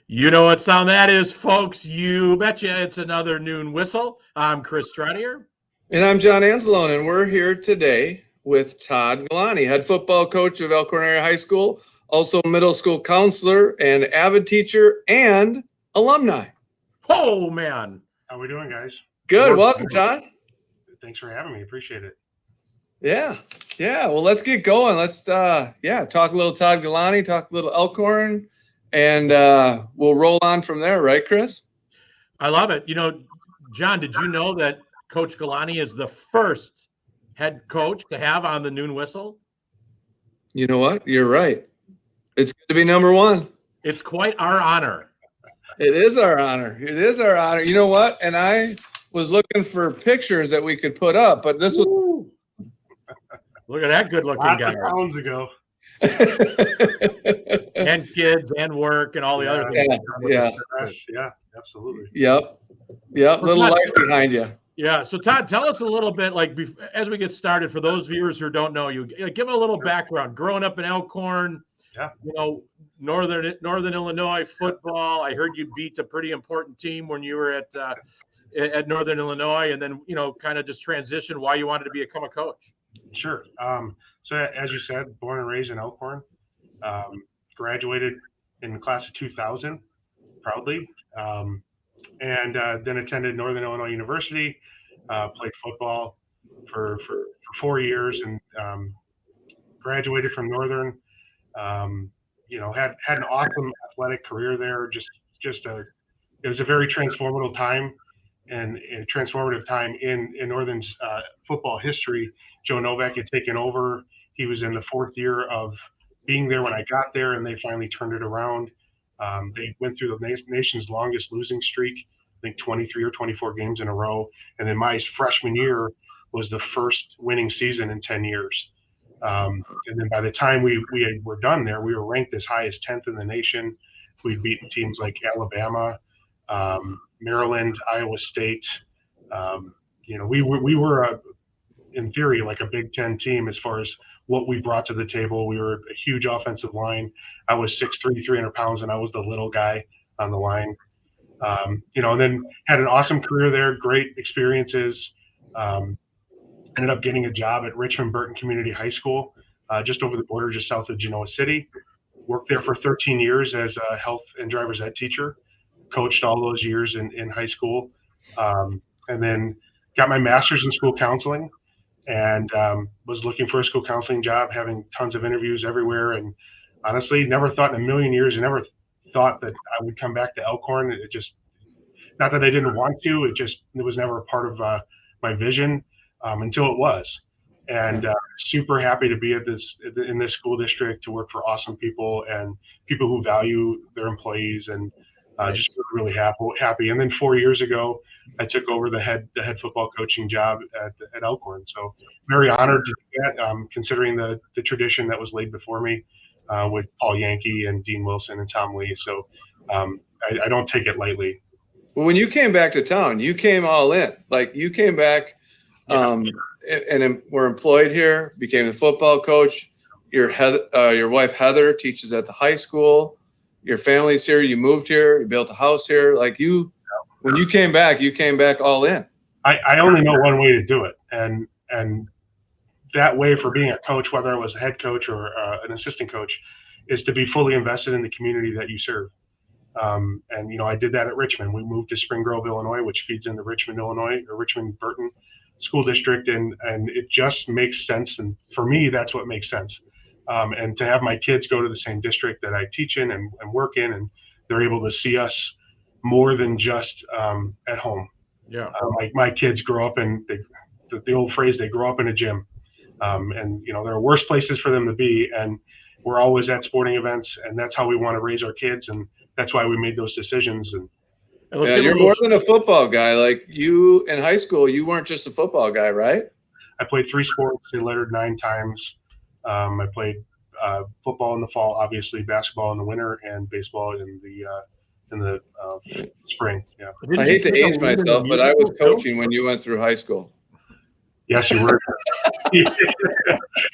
You know what sound that is, folks. You betcha. It's another Noon Whistle. I'm Chris Stradier. And I'm John Anzalone, and we're here today with Todd Ghilani, head football coach of Elkhorn Area High School, also middle school counselor and AVID teacher and alumni. Oh, man. How we doing, guys? Good. Welcome, Todd. Thanks for having me. Appreciate it. Yeah. Well, let's get going. Let's talk a little Todd Ghilani, talk a little Elkhorn, and we'll roll on from there, right, Chris? I love it. You know, John, did you know that Coach Ghilani is the first head coach to have on the Noon Whistle? You know what? You're right. It's good to be number one. It's quite our honor. It is our honor. You know what? And I was looking for pictures that we could put up, but this was. Ooh. Look at that good-looking guy. Pounds ago. And kids and work and all the other things. Yeah, absolutely. Yep. Little Todd, life behind you. Yeah. So Todd, tell us a little bit, as we get started, for those viewers who don't know you, give a little background. Growing up in Elkhorn, Northern Illinois football. I heard you beat a pretty important team when you were at Northern Illinois, and then kind of just transition why you wanted to become a coach. Sure. So as you said, born and raised in Elkhorn, graduated in the class of 2000, proudly, and then attended Northern Illinois University, played football for 4 years, and graduated from Northern. Had an awesome athletic career there. It was a very transformative time, and a transformative time in Northern's football history. Joe Novak had taken over. He was in the fourth year of being there when I got there, and they finally turned it around. They went through the nation's longest losing streak, I think 23 or 24 games in a row. And then my freshman year was the first winning season in 10 years. And then by the time we were done there, we were ranked as high as 10th in the nation. We'd beaten teams like Alabama, Maryland, Iowa State. We were in theory like a Big Ten team as far as what we brought to the table. We were a huge offensive line. I was 6'3", 300 pounds, and I was the little guy on the line. And then had an awesome career there, great experiences. Ended up getting a job at Richmond Burton Community High School, just over the border, just south of Genoa City. Worked there for 13 years as a health and driver's ed teacher. Coached all those years in high school. And then got my master's in school counseling, and was looking for a school counseling job, having tons of interviews everywhere. And honestly, never thought in a million years, and never thought that I would come back to Elkhorn. It just, not that I didn't want to, it was never a part of my vision until it was. And super happy to be in this school district, to work for awesome people and people who value their employees, and just really happy. And then 4 years ago, I took over the head football coaching job at Elkhorn. So very honored to do that, considering the tradition that was laid before me with Paul Yankee and Dean Wilson and Tom Lee. So I don't take it lightly. Well, when you came back to town, you came all in. Like, you came back and were employed here, became the football coach. Your wife Heather teaches at the high school. Your family's here. You moved here. You built a house here. Like, when you came back all in. I only know one way to do it, and that way for being a coach, whether I was a head coach or an assistant coach, is to be fully invested in the community that you serve. And I did that at Richmond. We moved to Spring Grove, Illinois, which feeds into Richmond, Illinois, or Richmond Burton School District, and it just makes sense. And for me, that's what makes sense. And to have my kids go to the same district that I teach in and work in, and they're able to see us more than just at home. Yeah. Like, my kids grow up in the old phrase, they grow up in a gym. And there are worse places for them to be, and we're always at sporting events, and that's how we want to raise our kids, and that's why we made those decisions. And you're more than a football guy. Like, you in high school, you weren't just a football guy, right? I played 3 sports. I lettered 9 times. I played football in the fall, obviously basketball in the winter, and baseball in the Yeah. spring. Yeah. I hate to age myself, but I was coaching when you went through high school. Yes, you were.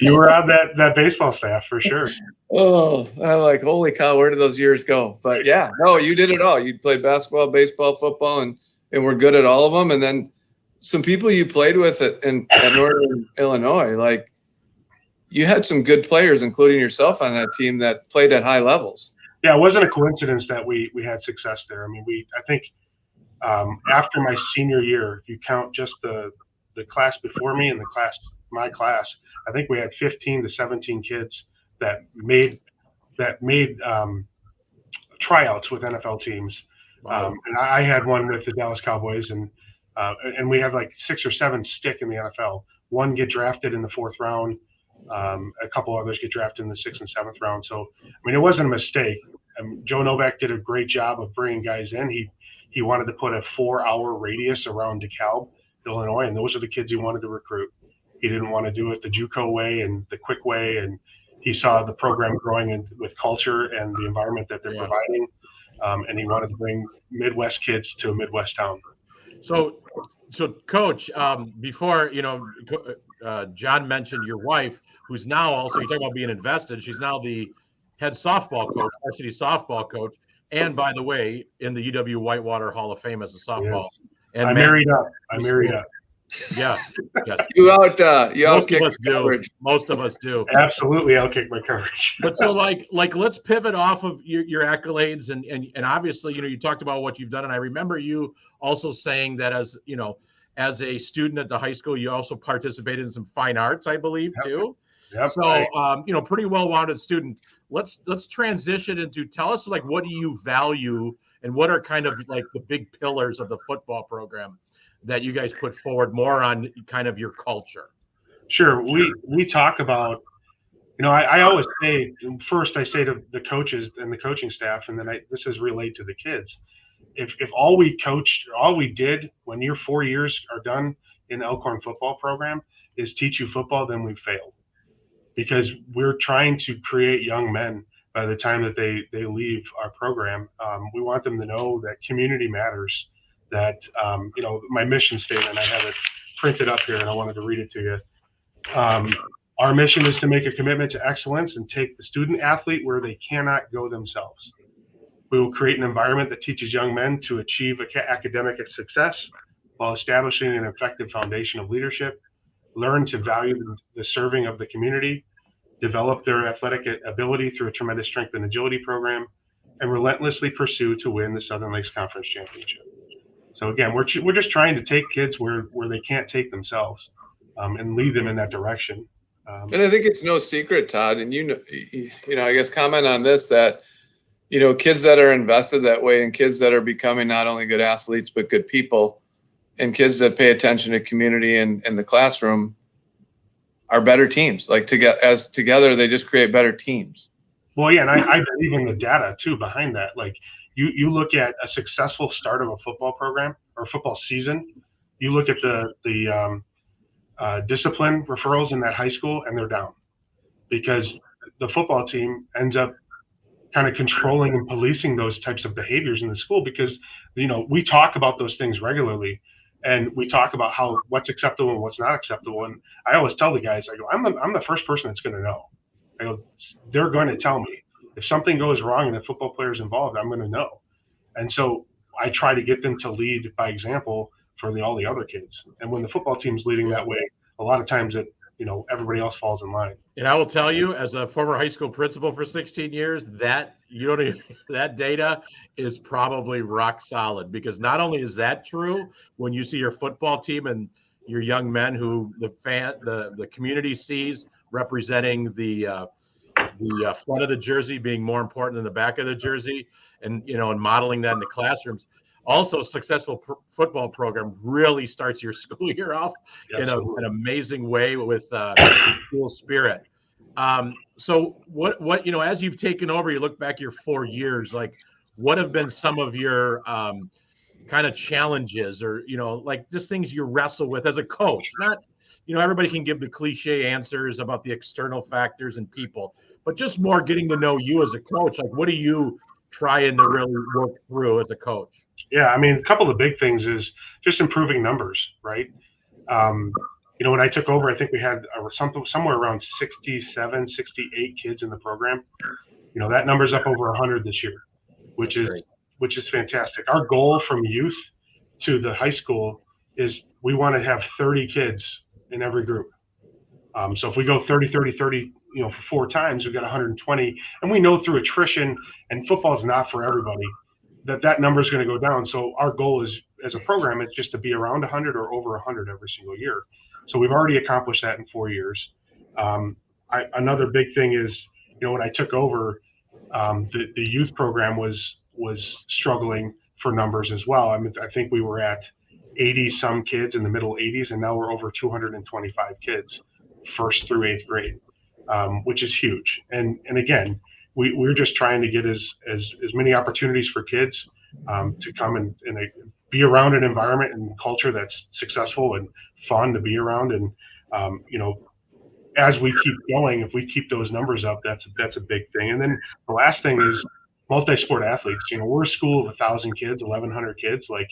You were on that baseball staff for sure. Oh, I'm like, holy cow, where did those years go? But yeah, no, you did it all. You played basketball, baseball, football, and we're good at all of them. And then some people you played with at Northern Illinois, like you had some good players, including yourself on that team that played at high levels. Yeah, it wasn't a coincidence that we had success there. I mean, I think after my senior year, if you count just the class before me and my class, I think we had 15 to 17 kids that made tryouts with NFL teams. Wow. And I had one with the Dallas Cowboys, and we have like 6 or 7 stick in the NFL. One get drafted in the 4th round. A couple others get drafted in the 6th and 7th round. So, I mean, it wasn't a mistake. Joe Novak did a great job of bringing guys in. He wanted to put a 4-hour radius around DeKalb, Illinois, and those are the kids he wanted to recruit. He didn't want to do it the JUCO way and the quick way, and he saw the program growing with culture and the environment that they're providing, and he wanted to bring Midwest kids to a Midwest town. So Coach, before John mentioned your wife, who's now also, you talk about being invested. She's now the head softball coach, varsity softball coach, and by the way, in the UW Whitewater Hall of Fame as a softball. Yes. And I married up. Yeah. Yes. You out Most of us do. Absolutely, I'll kick my coverage. But so like let's pivot off of your accolades and obviously, you talked about what you've done, and I remember you also saying that as a student at the high school, you also participated in some fine arts, I believe, too. Yep. So, pretty well-rounded student. Let's transition into, tell us, like, what do you value and what are kind of like the big pillars of the football program that you guys put forward more on kind of your culture? Sure. We talk about, I always say, first I say to the coaches and the coaching staff, and then this is relayed to the kids. If all we coached, all we did when your 4 years are done in the Elkhorn football program is teach you football, then we failed. Because we're trying to create young men by the time that they leave our program. We want them to know that community matters, that, my mission statement, I have it printed up here and I wanted to read it to you. Our mission is to make a commitment to excellence and take the student athlete where they cannot go themselves. We will create an environment that teaches young men to achieve academic success while establishing an effective foundation of leadership, learn to value the serving of the community, develop their athletic ability through a tremendous strength and agility program, and relentlessly pursue to win the Southern Lakes Conference Championship. So again, we're just trying to take kids where they can't take themselves, and lead them in that direction. And I think it's no secret, Todd, and I guess comment on this, that kids that are invested that way and kids that are becoming not only good athletes but good people, and kids that pay attention to community and the classroom are better teams. Like together, they just create better teams. Well, yeah, and I believe in the data too behind that. Like you look at a successful start of a football program or football season, you look at the discipline referrals in that high school, and they're down because the football team ends up kind of controlling and policing those types of behaviors in the school, because we talk about those things regularly, and we talk about what's acceptable and what's not acceptable. And I always tell the guys, I go, I'm the first person that's going to know. I go, they're going to tell me if something goes wrong and the football player's involved, I'm going to know. And so I try to get them to lead by example for all the other kids. And when the football team's leading that way, a lot of times everybody else falls in line. And I will tell you, as a former high school principal for 16 years, that data is probably rock solid, because not only is that true when you see your football team and your young men who the community sees representing the front of the jersey being more important than the back of the jersey, and and modeling that in the classrooms. Also, a successful football program really starts your school year off in an amazing way with school spirit. So what as you've taken over, you look back your 4 years, like what have been some of your kind of challenges, or like just things you wrestle with as a coach? Not everybody can give the cliche answers about the external factors and people, but just more getting to know you as a coach. Like, what are you trying to really work through as a coach? Yeah, I mean, a couple of the big things is just improving numbers, right? when I took over, I think we had somewhere around 67, 68 kids in the program. That number's up over 100 this year, which is fantastic. Our goal from youth to the high school is we want to have 30 kids in every group. So if we go 30, 30, 30, for 4 times, we've got 120. And we know through attrition, and football is not for everybody, that number is going to go down. So our goal is, as a program, it's just to be around 100 or over 100 every single year. So we've already accomplished that in 4 years. Another big thing is, when I took over, the youth program was struggling for numbers as well. I mean, I think we were at 80 some kids in the middle 80s, and now we're over 225 kids, 1st through 8th grade, which is huge. And again, we're just trying to get as many opportunities for kids to come and be around an environment and culture that's successful and fun to be around. And as we keep going, if we keep those numbers up, that's a big thing. And then the last thing is multi-sport athletes. We're a school of 1,000 kids, 1,100 kids. Like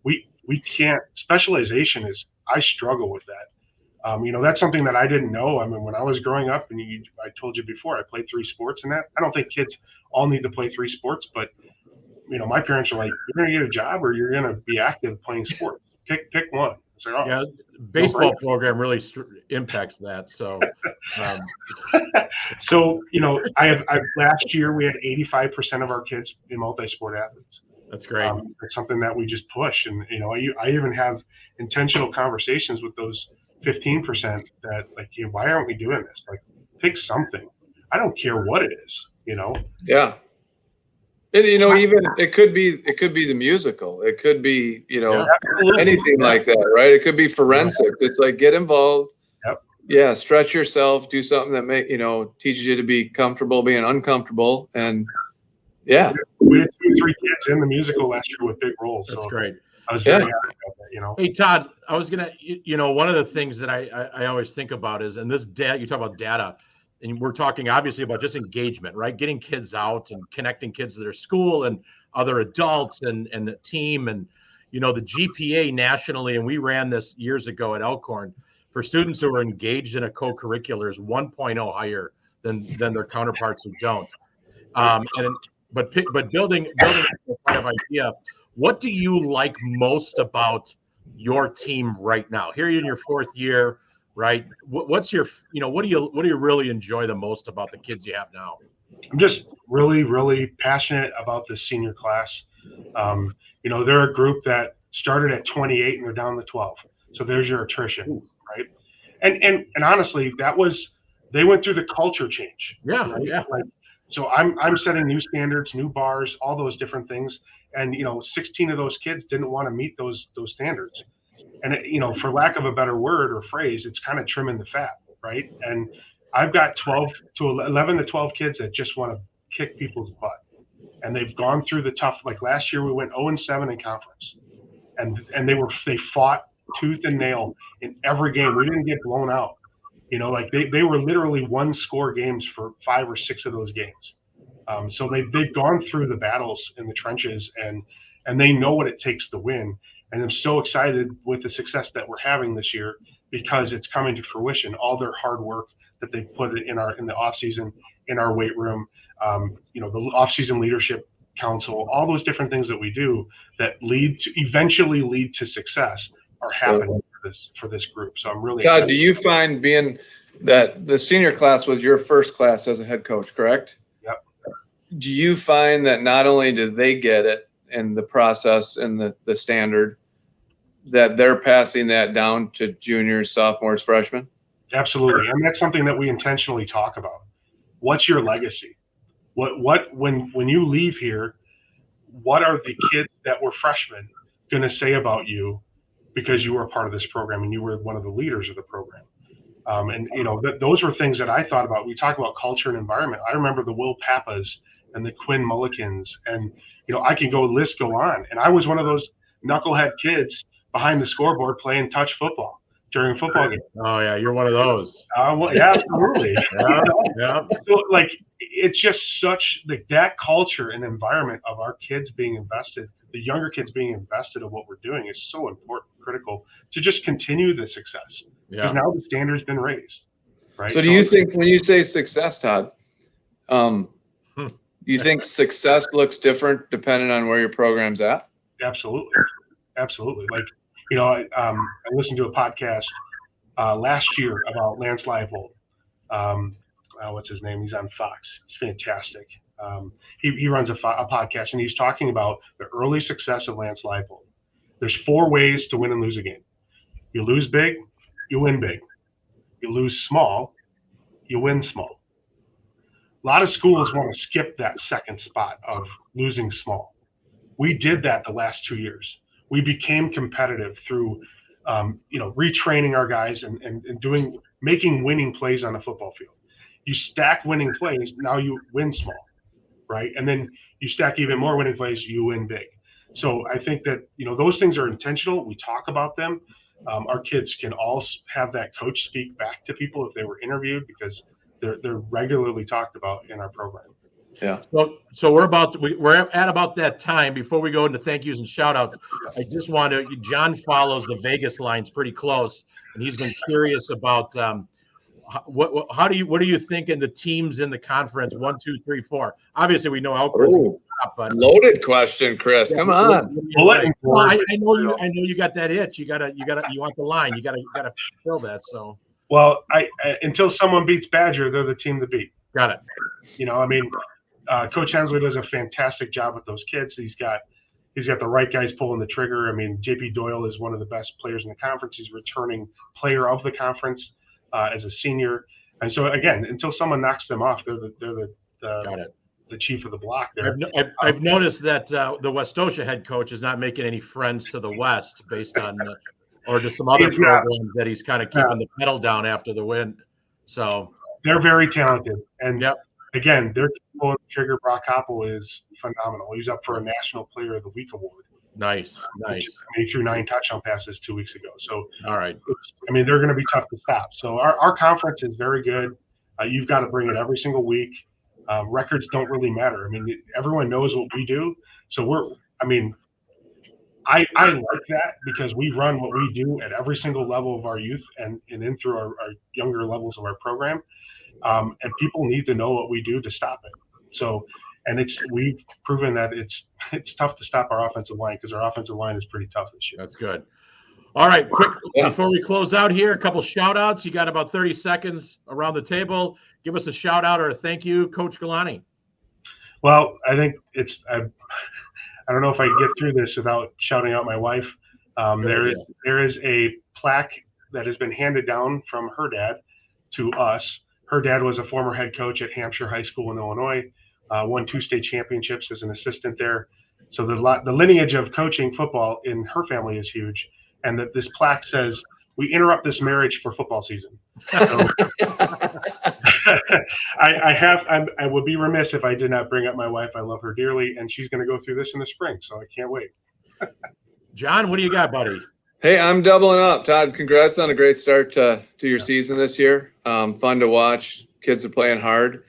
we can't, specialization is, I struggle with that. That's something that I didn't know. I mean, when I was growing up, and I told you before, I played 3 sports, and that I don't think kids all need to play 3 sports, but my parents are like, you're going to get a job or you're going to be active playing sports. Pick one. It's like, yeah, baseball program really impacts that. So, so last year we had 85% of our kids in multi-sport athletes. That's great. It's something that we just push, and I even have intentional conversations with those 15% that like, why aren't we doing this? Like, pick something. I don't care what it is. Yeah. And, even it could be the musical. It could be, anything like that, right? It could be forensics. It's like, get involved. Yep. Yeah. Stretch yourself. Do something that teaches you to be comfortable being uncomfortable. And yeah, we had 2 or 3 kids in the musical last year with big roles. That's so great. I was very happy about that. Hey, Todd, I was gonna, one of the things that I always think about is, and this data, you talk about data. And we're talking obviously about just engagement, right? Getting kids out and connecting kids to their school and other adults and the team and, the GPA nationally. And we ran this years ago at Elkhorn for students who are engaged in a co-curricular is 1.0 higher than their counterparts who don't. But building that kind of idea, what do you like most about your team right now? Here you're in your 4th year. Right. What's your, what do you really enjoy the most about the kids you have now? I'm just really, really passionate about the senior class. They're a group that started at 28 and they're down to 12. So there's your attrition, right? And honestly, they went through the culture change. Yeah. Right? Yeah. So I'm setting new standards, new bars, all those different things. And, 16 of those kids didn't want to meet those standards. And, for lack of a better word or phrase, it's kind of trimming the fat, right? And I've got 11 to 12 kids that just want to kick people's butt. And they've gone through the tough, like last year we went 0-7 in conference. And they fought tooth and nail in every game. We didn't get blown out. They were literally 1-score games for 5 or 6 of those games. So they've gone through the battles in the trenches and they know what it takes to win. And I'm so excited with the success that we're having this year because it's coming to fruition. All their hard work that they put in the off season, in our weight room, the off season leadership council, all those different things that we do that eventually lead to success are happening for this group. So I'm really Todd, excited. do you find being that the senior class was your first class as a head coach, correct? Yep. Do you find that not only do they get it in the process and the standard, that they're passing that down to juniors, sophomores, freshmen? Absolutely. And that's something that we intentionally talk about. What's your legacy? When you leave here, what are the kids that were freshmen going to say about you because you were a part of this program and you were one of the leaders of the program? Those were things that I thought about. We talk about culture and environment. I remember the Will Pappas and the Quinn Mullikins, and I can list go on. And I was one of those knucklehead kids behind the scoreboard playing touch football during a football game. Oh yeah, you're one of those. Yeah, absolutely. Yeah. So it's just such that culture and environment of our kids being invested, the younger kids being invested in what we're doing is so important, critical to just continue the success. because now the standard's been raised, right? So do you think when you say success, Todd, you think success looks different depending on where your program's at? Absolutely. Like, you know, I listened to a podcast last year about Lance Leipold. What's his name? He's on Fox. It's fantastic. He runs a podcast, and he's talking about the early success of Lance Leipold. There's 4 ways to win and lose a game. You lose big, you win big. You lose small, you win small. A lot of schools want to skip that second spot of losing small. We did that the last 2 years. We became competitive through, retraining our guys and making winning plays on the football field. You stack winning plays, now you win small, right? And then you stack even more winning plays, you win big. So I think that, those things are intentional. We talk about them. Our kids can all have that coach speak back to people if they were interviewed, because they're regularly talked about in our program. Yeah. So we're at about that time. Before we go into thank yous and shout outs, I just want to, John follows the Vegas lines pretty close, and he's been curious about what do you think in the teams in the conference 1, 2, 3, 4? Obviously we know Elkhorn. Loaded question, Chris. Come on. I know you got that itch. You want the line. You gotta fill that. So well, until someone beats Badger, they're the team to beat. Got it. Coach Hensley does a fantastic job with those kids. He's got the right guys pulling the trigger. JP Doyle is one of the best players in the conference. He's returning player of the conference as a senior. And so again, until someone knocks them off, they're the chief of the block there. I've noticed that the Westosha head coach is not making any friends to the West based on or to some other programs that he's kind of keeping the pedal down after the win. So they're very talented. And again, they're pulling the trigger. Brock Hoppel is phenomenal. He's up for a National Player of the Week award. Nice. He threw 9 touchdown passes 2 weeks ago. So all right. They're going to be tough to stop. So our conference is very good. You've got to bring it every single week. Records don't really matter. Everyone knows what we do. So I like that, because we run what we do at every single level of our youth and in through our younger levels of our program. And people need to know what we do to stop it. So, and we've proven that it's tough to stop our offensive line, because our offensive line is pretty tough this year. That's good. All right, quick, before we close out here, a couple shout outs. You got about 30 seconds around the table. Give us a shout out or a thank you, Coach Ghilani. Well, I think I don't know if I can get through this without shouting out my wife. There is a plaque that has been handed down from her dad to us. Her dad was a former head coach at Hampshire High School in Illinois, won 2 state championships as an assistant there. So the lineage of coaching football in her family is huge. And that this plaque says, "We interrupt this marriage for football season." So, I would be remiss if I did not bring up my wife. I love her dearly, and she's going to go through this in the spring, so I can't wait. John, what do you got, buddy? Hey, I'm doubling up. Todd, congrats on a great start to your season this year. Fun to watch. Kids are playing hard.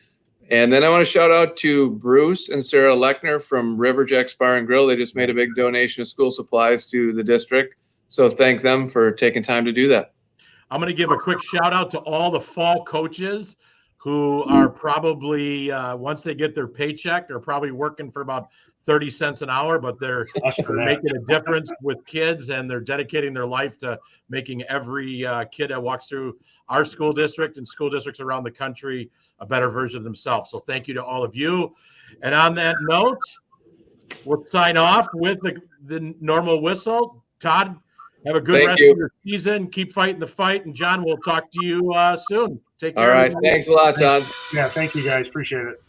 And then I want to shout out to Bruce and Sarah Lechner from Riverjack Bar and Grill. They just made a big donation of school supplies to the district. So thank them for taking time to do that. I'm going to give a quick shout out to all the fall coaches who are probably, once they get their paycheck, are probably working for about 30 cents an hour, but they're making a difference with kids, and they're dedicating their life to making every kid that walks through our school district and school districts around the country a better version of themselves. So thank you to all of you. And on that note, we'll sign off with the normal whistle. Todd, have a good rest of your season. Keep fighting the fight. And John, we'll talk to you soon. Take care. All right. Thanks a lot, Todd. Yeah, thank you guys. Appreciate it.